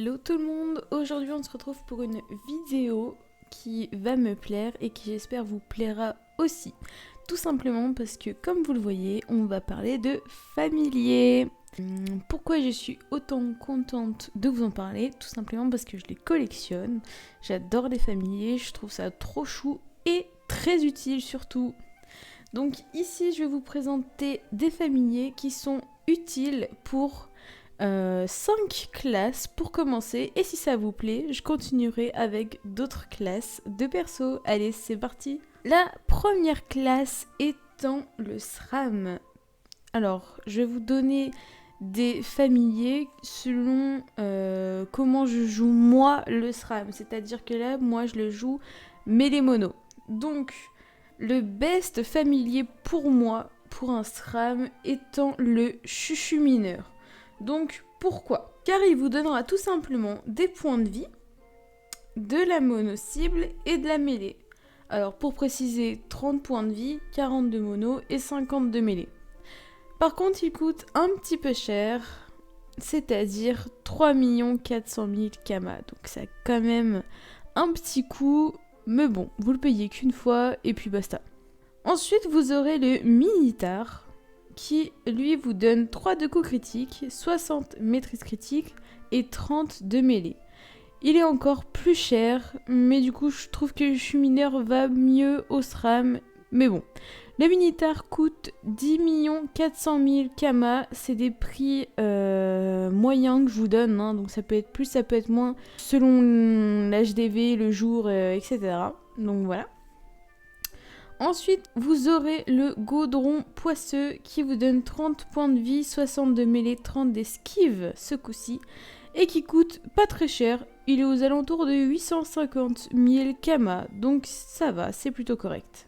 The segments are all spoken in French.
Hello tout le monde, aujourd'hui on se retrouve pour une vidéo qui va me plaire et qui j'espère vous plaira aussi. Tout simplement parce que comme vous le voyez, on va parler de familier. Pourquoi je suis autant contente de vous en parler? Tout simplement parce que je les collectionne, j'adore les familiers, je trouve ça trop chou et très utile surtout. Donc ici je vais vous présenter des familiers qui sont utiles pour 5 classes pour commencer, et si ça vous plaît, je continuerai avec d'autres classes de perso. Allez, c'est parti. La première classe étant le SRAM. Alors, je vais vous donner des familiers selon comment je joue moi le SRAM, c'est-à-dire que là, moi je le joue mêlé mono. Donc, le best familier pour moi, pour un SRAM, étant le chuchu mineur. Donc pourquoi? Car il vous donnera tout simplement des points de vie, de la mono-cible et de la mêlée. Alors pour préciser, 30 points de vie, 40 de mono et 50 de mêlée. Par contre, il coûte un petit peu cher, c'est-à-dire 3 400 000 Kama. Donc ça a quand même un petit coût, mais bon, vous le payez qu'une fois et puis basta. Ensuite, vous aurez le Minitar, qui lui vous donne 3 de coups critiques, 60 maîtrise critique et 30 de mêlée. Il est encore plus cher, mais du coup je trouve que le chuchu mineur va mieux au SRAM, mais bon. Le Minitar coûte 10 400 000 Kama, c'est des prix moyens que je vous donne, hein, donc ça peut être plus, ça peut être moins, selon l'HDV, le jour, etc. Donc voilà. Ensuite, vous aurez le Gaudron Poisseux qui vous donne 30 points de vie, 60 de mêlée, 30 d'esquive ce coup-ci, et qui coûte pas très cher. Il est aux alentours de 850 000 Kama, donc ça va, c'est plutôt correct.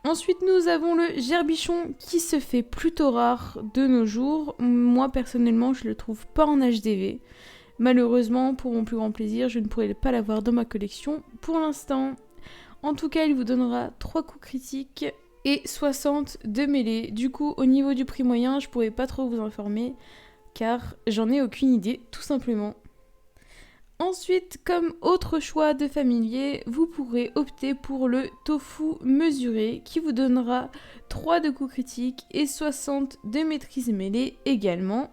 Ensuite, nous avons le Gerbichon qui se fait plutôt rare de nos jours. Moi, personnellement, je le trouve pas en HDV. Malheureusement, pour mon plus grand plaisir, je ne pourrai pas l'avoir dans ma collection pour l'instant. En tout cas, il vous donnera 3 coups critiques et 60 de mêlée. Du coup, au niveau du prix moyen, je pourrais pas trop vous informer car j'en ai aucune idée, tout simplement. Ensuite, comme autre choix de familier, vous pourrez opter pour le tofu mesuré qui vous donnera 3 de coups critiques et 60 de maîtrise mêlée également.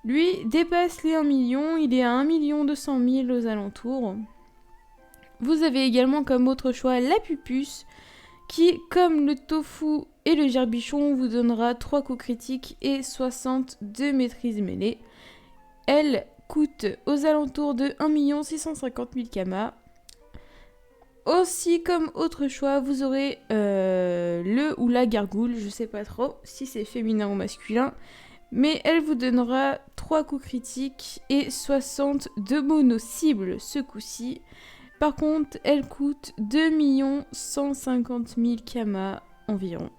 Lui dépasse les 1 million, il est à 1 200 000 aux alentours. Vous avez également comme autre choix la pupuce qui, comme le tofu et le gerbichon, vous donnera 3 coups critiques et 60 de maîtrise mêlée. Elle coûte aux alentours de 1 650 000 Kama. Aussi, comme autre choix, vous aurez le ou la gargoule, je sais pas trop si c'est féminin ou masculin, mais elle vous donnera 3 coups critiques et 60 de mono-cible ce coup-ci. Par contre, elle coûte 2 150 000 Kama environ.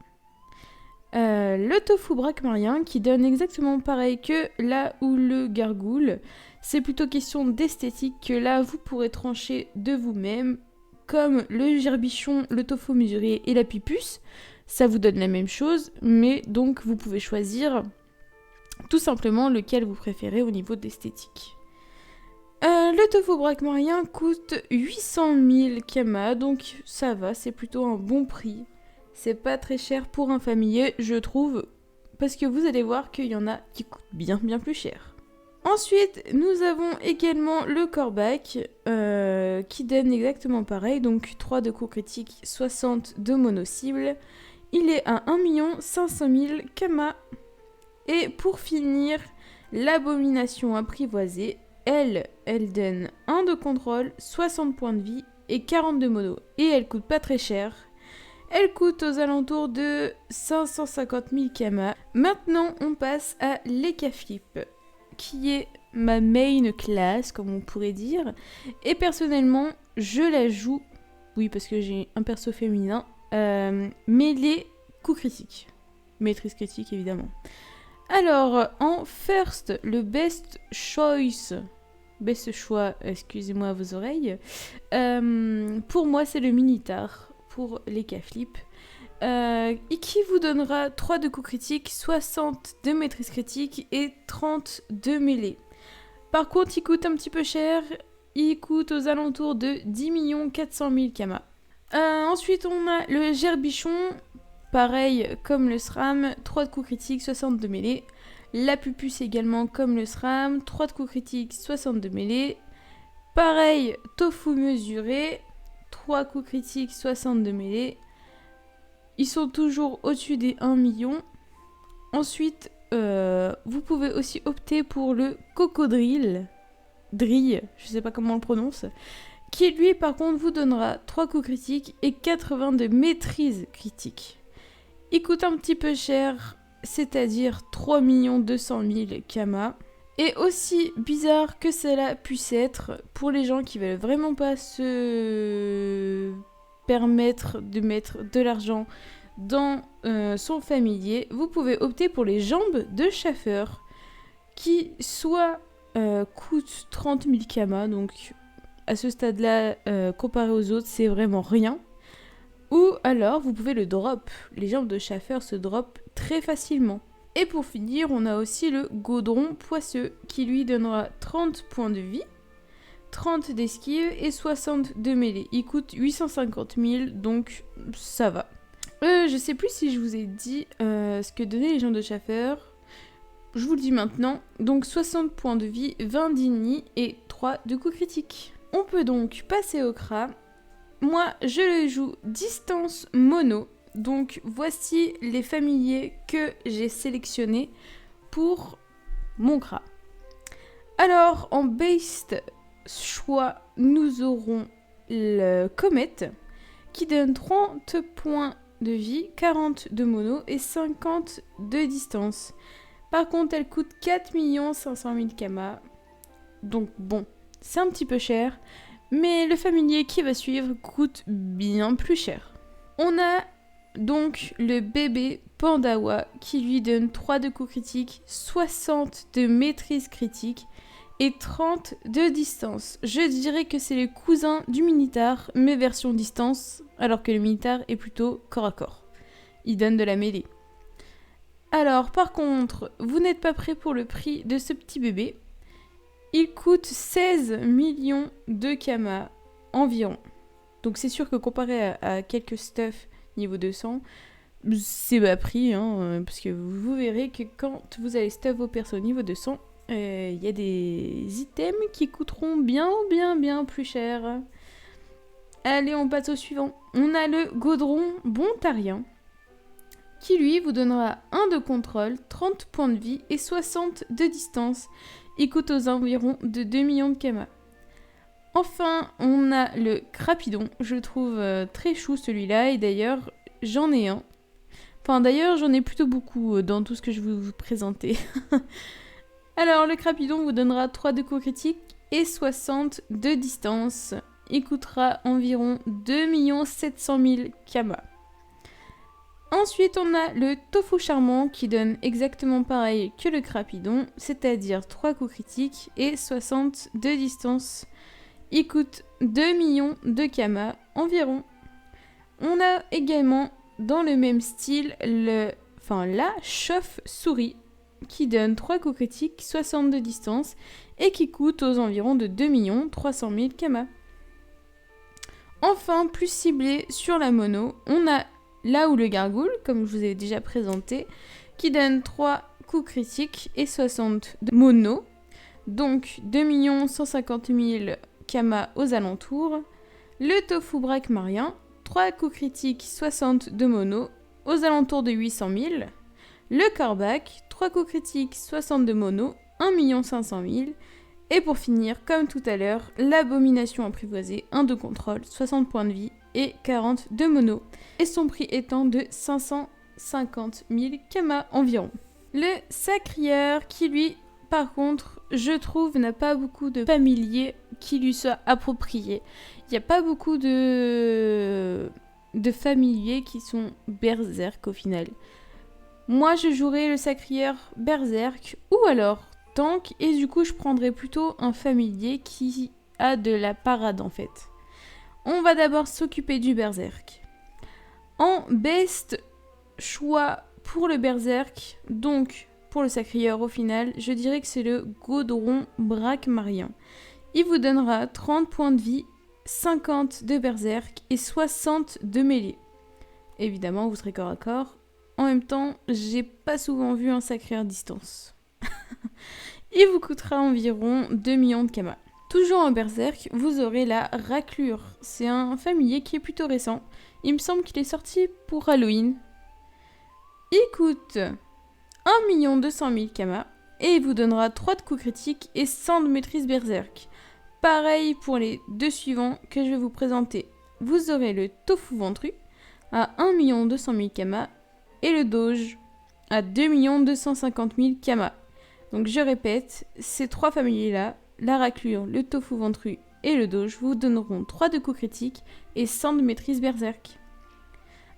Le tofu braquemarien qui donne exactement pareil que là où le gargoule. C'est plutôt question d'esthétique que là vous pourrez trancher de vous-même. Comme le gerbichon, le tofu mesuré et la pipuce, ça vous donne la même chose, mais donc vous pouvez choisir tout simplement lequel vous préférez au niveau d'esthétique. Le tofu braquemarien coûte 800 000 Kama, donc ça va, c'est plutôt un bon prix. C'est pas très cher pour un familier, je trouve, parce que vous allez voir qu'il y en a qui coûtent bien plus cher. Ensuite, nous avons également le corbac, qui donne exactement pareil, donc 3 de coups critiques, 60 de mono-cible. Il est à 1 500 000 Kama. Et pour finir, l'abomination apprivoisée. Elle donne 1 de contrôle, 60 points de vie et 40 de mono. Et elle coûte pas très cher. Elle coûte aux alentours de 550 000 Kama. Maintenant, on passe à l'Ekaflip, qui est ma main class, comme on pourrait dire. Et personnellement, je la joue, oui, parce que j'ai un perso féminin, mêlée coup critique. Maîtrise critique, évidemment. Alors, en first, le best choix, excusez-moi vos oreilles, pour moi c'est le Minitar pour les K-Flip, et qui vous donnera 3 de coups critiques, 60 de maîtrise critique et 30 de mêlée. Par contre, il coûte un petit peu cher. Il coûte aux alentours de 10 400 000 Kama. Ensuite, on a le Gerbichon. Pareil comme le SRAM, 3 de coups critiques, 62 mêlées. La Pupus également comme le SRAM, 3 de coups critiques, 62 mêlées. Pareil, Tofu mesuré, 3 coups critiques, 62 mêlées. Ils sont toujours au-dessus des 1 million. Ensuite, vous pouvez aussi opter pour le Cocodrille. Drille, je sais pas comment on le prononce. Qui lui, par contre, vous donnera 3 coups critiques et 80 de maîtrise critique. Il coûte un petit peu cher, c'est-à-dire 3 200 000 Kama. Et aussi bizarre que cela puisse être, pour les gens qui veulent vraiment pas se permettre de mettre de l'argent dans son familier, vous pouvez opter pour les jambes de Schaffer, qui soit coûtent 30 000 Kama, donc à ce stade-là, comparé aux autres, c'est vraiment rien. Ou alors, vous pouvez le drop. Les jambes de Schaffer se drop très facilement. Et pour finir, on a aussi le Gaudron Poisseux, qui lui donnera 30 points de vie, 30 d'esquive et 60 de mêlée. Il coûte 850 000, donc ça va. Je sais plus si je vous ai dit ce que donnaient les jambes de Schaffer. Je vous le dis maintenant. Donc 60 points de vie, 20 d'igni et 3 de coups critiques. On peut donc passer au Kra. Moi, je le joue distance mono. Donc voici les familiers que j'ai sélectionnés pour mon Kra. Alors, en based choix, nous aurons le Comet qui donne 30 points de vie, 40 de mono et 50 de distance. Par contre, elle coûte 4 500 000 Kama. Donc bon, c'est un petit peu cher. Mais le familier qui va suivre coûte bien plus cher. On a donc le bébé Pandawa qui lui donne 3 de coups critiques, 60 de maîtrise critique et 30 de distance. Je dirais que c'est le cousin du Minitar, mais version distance, alors que le Minitar est plutôt corps à corps. Il donne de la mêlée. Alors, par contre, vous n'êtes pas prêt pour le prix de ce petit bébé. Il coûte 16 millions de Kama environ. Donc c'est sûr que comparé à quelques stuff niveau 200, c'est bas prix, hein, parce que vous verrez que quand vous allez stuff vos persos niveau 200, il y a des items qui coûteront bien plus cher. Allez, on passe au suivant. On a le Gaudron Bontarien, qui lui vous donnera 1 de contrôle, 30 points de vie et 60 de distance. Il coûte aux environs de 2 millions de Kama. Enfin, on a le Crapidon. Je le trouve très chou celui-là. Et d'ailleurs, j'en ai un. Enfin, d'ailleurs, j'en ai plutôt beaucoup dans tout ce que je vais vous présenter. Alors, le Crapidon vous donnera 3 de coups critiques et 60 de distance. Il coûtera environ 2 700 000 Kama. Ensuite, on a le Tofu Charmant qui donne exactement pareil que le Crapidon, c'est-à-dire 3 coups critiques et 60 de distance. Il coûte 2 millions de Kama environ. On a également dans le même style la Chauffe-Souris qui donne 3 coups critiques, 60 de distance et qui coûte aux environs de 2 300 000 Kama. Enfin, plus ciblé sur la mono, on a là où le Gargoule, comme je vous ai déjà présenté, qui donne 3 coups critiques et 60 de mono, donc 2 150 000 Kama aux alentours. Le Tofu Braque Marien, 3 coups critiques, 60 de mono, aux alentours de 800 000. Le Corbac, 3 coups critiques, 60 de mono, 1 500 000. Et pour finir, comme tout à l'heure, l'Abomination Apprivoisée, 1 de contrôle, 60 points de vie et 40 de mono. Et son prix étant de 550 000 Kama environ. Le Sacrieur qui lui, par contre, je trouve n'a pas beaucoup de familiers qui lui soient appropriés. Il n'y a pas beaucoup de familiers qui sont berserk au final. Moi je jouerais le Sacrieur berserk ou alors tank et du coup je prendrais plutôt un familier qui a de la parade en fait. On va d'abord s'occuper du berserk. En best choix pour le berserk, donc pour le sacrieur au final, je dirais que c'est le Gaudron Braquemarien. Il vous donnera 30 points de vie, 50 de berserk et 60 de mêlée. Évidemment, vous serez corps à corps. En même temps, j'ai pas souvent vu un sacrieur distance. Il vous coûtera environ 2 millions de kama. Toujours en berserk, vous aurez la raclure. C'est un familier qui est plutôt récent. Il me semble qu'il est sorti pour Halloween. Il coûte 1 200 000 kama et il vous donnera 3 de coups critiques et 100 de maîtrise berserk. Pareil pour les deux suivants que je vais vous présenter. Vous aurez le tofu ventru à 1 200 000 kama et le doge à 2 250 000 kama. Donc je répète, ces trois familiers-là, la raclure, le tofu ventru et le doge, vous donneront 3 de coups critiques et 100 de maîtrise berserk.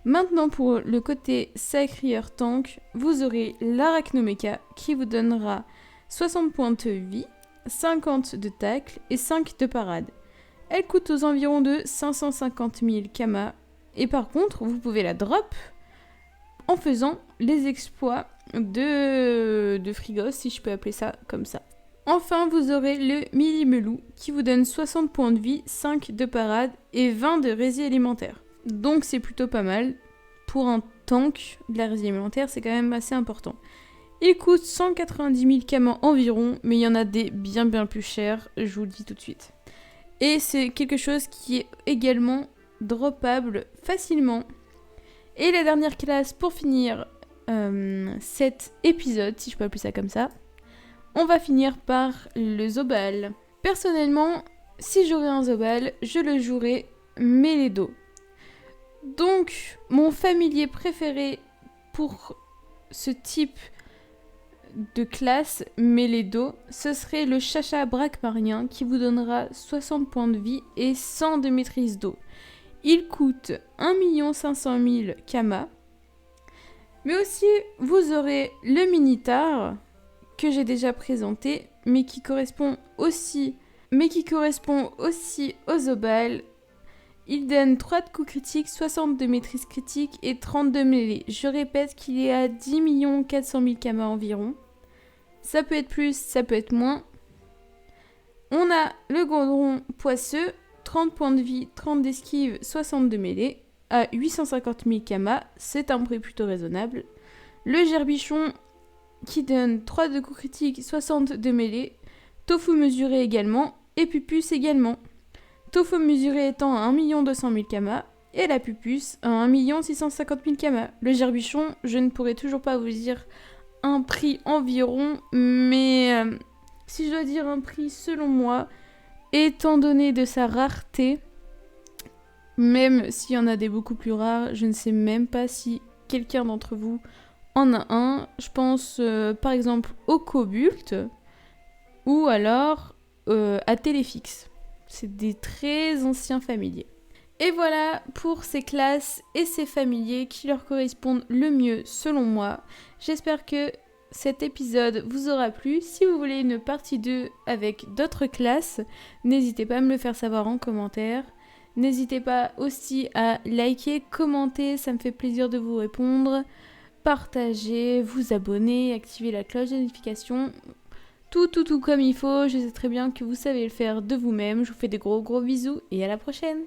Maintenant pour le côté sacrieur tank, vous aurez l'Arachnomecha qui vous donnera 60 points de vie, 50 de tacle et 5 de parade. Elle coûte aux environs de 550 000 kama et par contre vous pouvez la drop en faisant les exploits de Frigos, si je peux appeler ça comme ça. Enfin, vous aurez le Milimelou qui vous donne 60 points de vie, 5 de parade et 20 de rési élémentaire. Donc c'est plutôt pas mal. Pour un tank, de la rési élémentaire, c'est quand même assez important. Il coûte 190 000 kama environ, mais il y en a des bien plus chers, je vous le dis tout de suite. Et c'est quelque chose qui est également droppable facilement. Et la dernière classe pour finir cet épisode, si je peux appeler ça comme ça, on va finir par le Zobal. Personnellement, si j'aurais un Zobal, je le jouerais Mélédo. Donc, mon familier préféré pour ce type de classe Mélédo, ce serait le Chacha Braquemarien qui vous donnera 60 points de vie et 100 de maîtrise d'eau. Il coûte 1 500 000 kama. Mais aussi, vous aurez le Minitar, que j'ai déjà présenté, mais qui correspond aussi au Zobal. Il donne 3 de coups critiques, 60 de maîtrise critique et 30 de mêlée. Je répète qu'il est à 10 400 000 kama environ. Ça peut être plus, ça peut être moins. On a le Gaudron Poisseux, 30 points de vie, 30 d'esquive, 60 de mêlée, à 850 000 kama, c'est un prix plutôt raisonnable. Le Gerbichon, qui donne 3 de coups critiques, 60 de mêlée, Tofu mesuré également, et Pupus également. Tofu mesuré étant à 1 200 000 kama, et la Pupus à 1 650 000 kama. Le Gerbichon, je ne pourrais toujours pas vous dire un prix environ, mais si je dois dire un prix selon moi, étant donné de sa rareté, même s'il y en a des beaucoup plus rares, je ne sais même pas si quelqu'un d'entre vous en a un. Je pense par exemple au Cobult ou alors à Téléfix. C'est des très anciens familiers. Et voilà pour ces classes et ces familiers qui leur correspondent le mieux selon moi. J'espère que cet épisode vous aura plu. Si vous voulez une partie 2 avec d'autres classes, n'hésitez pas à me le faire savoir en commentaire. N'hésitez pas aussi à liker, commenter, ça me fait plaisir de vous répondre. Partagez, vous abonner, activer la cloche de notification. Tout comme il faut. Je sais très bien que vous savez le faire de vous-même. Je vous fais des gros bisous et à la prochaine.